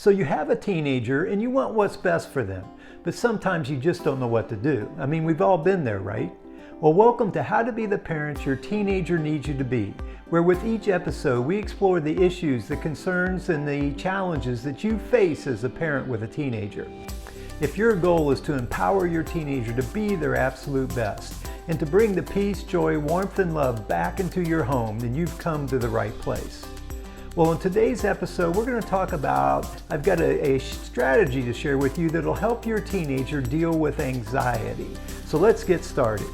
So you have a teenager and you want what's best for them, but sometimes you just don't know what to do. I mean, we've all been there, right? Well, welcome to How to Be the Parent Your Teenager Needs You to Be, where with each episode we explore the issues, the concerns, and the challenges that you face as a parent with a teenager. If your goal is to empower your teenager to be their absolute best and to bring the peace, joy, warmth, and love back into your home, then you've come to the right place. Well, in today's episode, we're going to talk about, I've got a strategy to share with you that'll help your teenager deal with anxiety. So let's get started.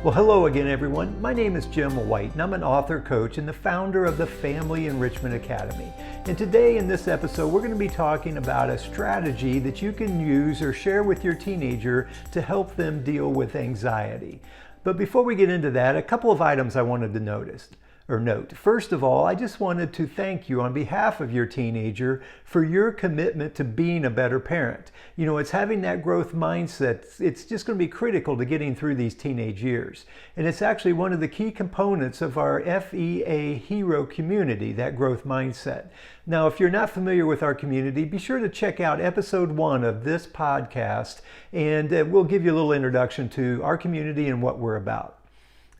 Well, hello again, everyone. My name is Jim White, and I'm an author, coach, and the founder of the Family Enrichment Academy. And today in this episode, we're going to be talking about a strategy that you can use or share with your teenager to help them deal with anxiety. But before we get into that, a couple of items I wanted to note. First of all, I just wanted to thank you on behalf of your teenager for your commitment to being a better parent. You know, it's having that growth mindset. It's just going to be critical to getting through these teenage years. And it's actually one of the key components of our FEA Hero community, that growth mindset. Now, if you're not familiar with our community, be sure to check out episode 1 of this podcast, and we'll give you a little introduction to our community and what we're about.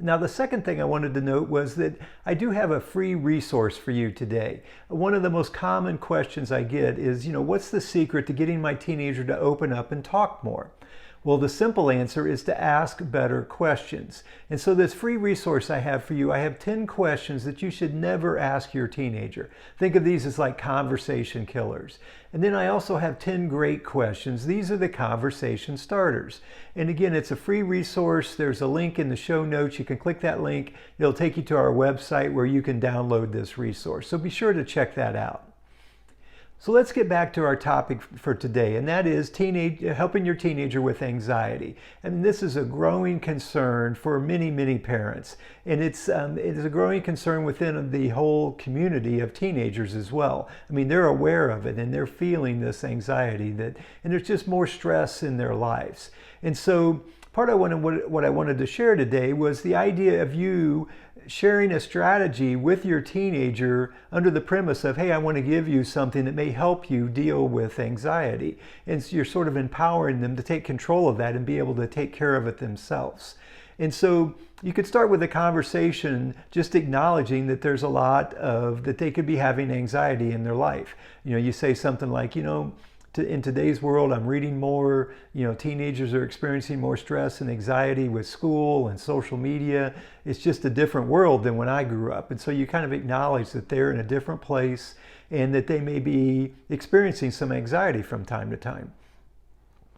Now, the second thing I wanted to note was that I do have a free resource for you today. One of the most common questions I get is, what's the secret to getting my teenager to open up and talk more? Well, the simple answer is to ask better questions. And so this free resource I have for you, I have 10 questions that you should never ask your teenager. Think of these as like conversation killers. And then I also have 10 great questions. These are the conversation starters. And again, it's a free resource. There's a link in the show notes. You can click that link. It'll take you to our website where you can download this resource. So be sure to check that out. So let's get back to our topic for today, and that is helping your teenager with anxiety. And this is a growing concern for many, many parents. And it is a growing concern within the whole community of teenagers as well. I mean, they're aware of it and they're feeling this anxiety and there's just more stress in their lives. And so what I wanted to share today was the idea of you sharing a strategy with your teenager under the premise of, hey, I want to give you something that may help you deal with anxiety. And so you're sort of empowering them to take control of that and be able to take care of it themselves. And so you could start with a conversation just acknowledging that there's a lot that they could be having anxiety in their life. You say something like, in today's world, I'm reading more, teenagers are experiencing more stress and anxiety with school and social media. It's just a different world than when I grew up. And so you kind of acknowledge that they're in a different place and that they may be experiencing some anxiety from time to time.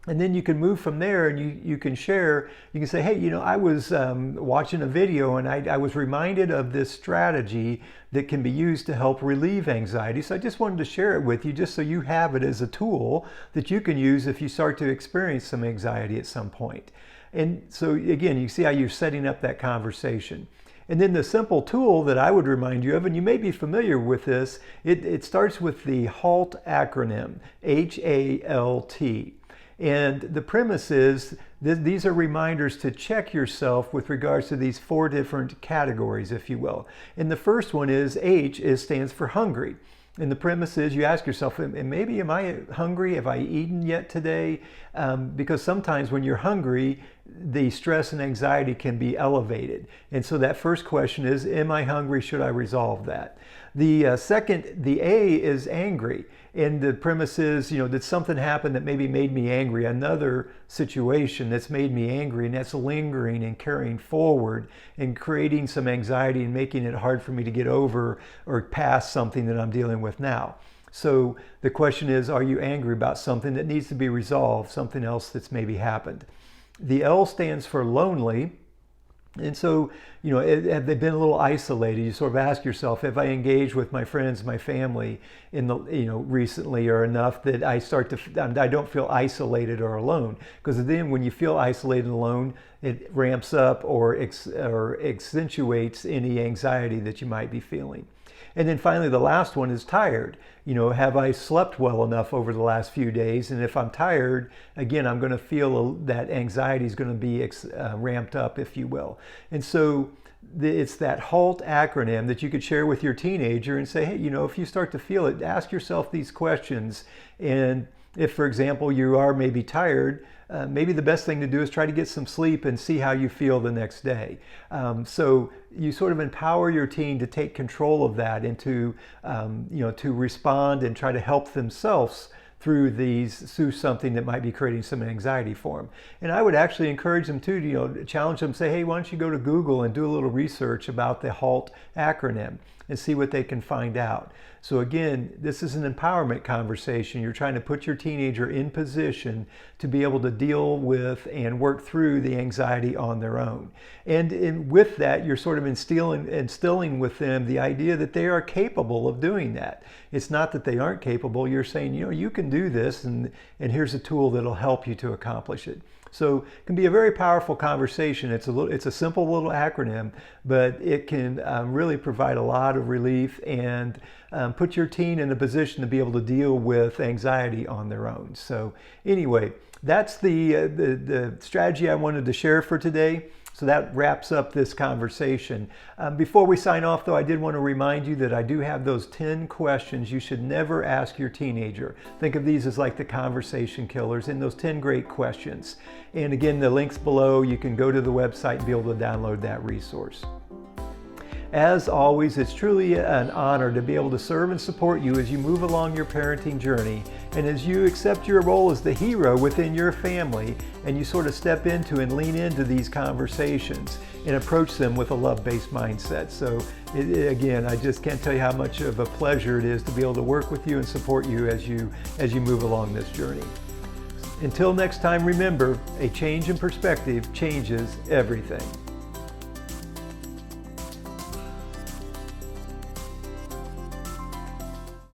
And then you can move from there and you can share, you can say, hey, I was watching a video and I was reminded of this strategy that can be used to help relieve anxiety. So I just wanted to share it with you just so you have it as a tool that you can use if you start to experience some anxiety at some point. And so again, you see how you're setting up that conversation. And then the simple tool that I would remind you of, and you may be familiar with this, it starts with the H.A.L.T acronym, H.A.L.T. And the premise is that these are reminders to check yourself with regards to these 4 different categories, if you will. And the first one is stands for hungry. And the premise is you ask yourself, am I hungry? Have I eaten yet today? Because sometimes when you're hungry, the stress and anxiety can be elevated. And so that first question is, am I hungry? Should I resolve that? The second, the A is angry. And the premise is, did something happen that maybe made me angry? Another situation that's made me angry, and that's lingering and carrying forward and creating some anxiety and making it hard for me to get over or past something that I'm dealing with now. So the question is, are you angry about something that needs to be resolved, something else that's maybe happened? The L stands for lonely. And so, have they been a little isolated? You sort of ask yourself, have I engaged with my friends, my family recently or enough that I don't feel isolated or alone? Because then when you feel isolated and alone, it ramps up or accentuates any anxiety that you might be feeling. And then finally, the last one is tired. Have I slept well enough over the last few days? And if I'm tired, again, I'm going to feel that anxiety is going to be ramped up, if you will. And so it's that HALT acronym that you could share with your teenager and say, hey, if you start to feel it, ask yourself these questions. And if, for example, you are maybe tired, maybe the best thing to do is try to get some sleep and see how you feel the next day. So you sort of empower your teen to take control of that and to respond and try to help themselves through something that might be creating some anxiety for them. And I would actually encourage them to challenge them, say, hey, why don't you go to Google and do a little research about the HALT acronym and see what they can find out. So again, this is an empowerment conversation. You're trying to put your teenager in position to be able to deal with and work through the anxiety on their own. And with that, you're sort of instilling with them the idea that they are capable of doing that. It's not that they aren't capable. You're saying, you can do this, and here's a tool that'll help you to accomplish it. So it can be a very powerful conversation. It's a simple little acronym, but it can really provide a lot of relief and put your teen in a position to be able to deal with anxiety on their own. So anyway, that's the strategy I wanted to share for today. So that wraps up this conversation. Before we sign off, though, I did want to remind you that I do have those 10 questions you should never ask your teenager. Think of these as like the conversation killers in those 10 great questions. And again, the link's below. You can go to the website and be able to download that resource. As always, it's truly an honor to be able to serve and support you as you move along your parenting journey and as you accept your role as the hero within your family and you sort of step into and lean into these conversations and approach them with a love-based mindset. So again, I just can't tell you how much of a pleasure it is to be able to work with you and support you as you move along this journey. Until next time, remember, a change in perspective changes everything.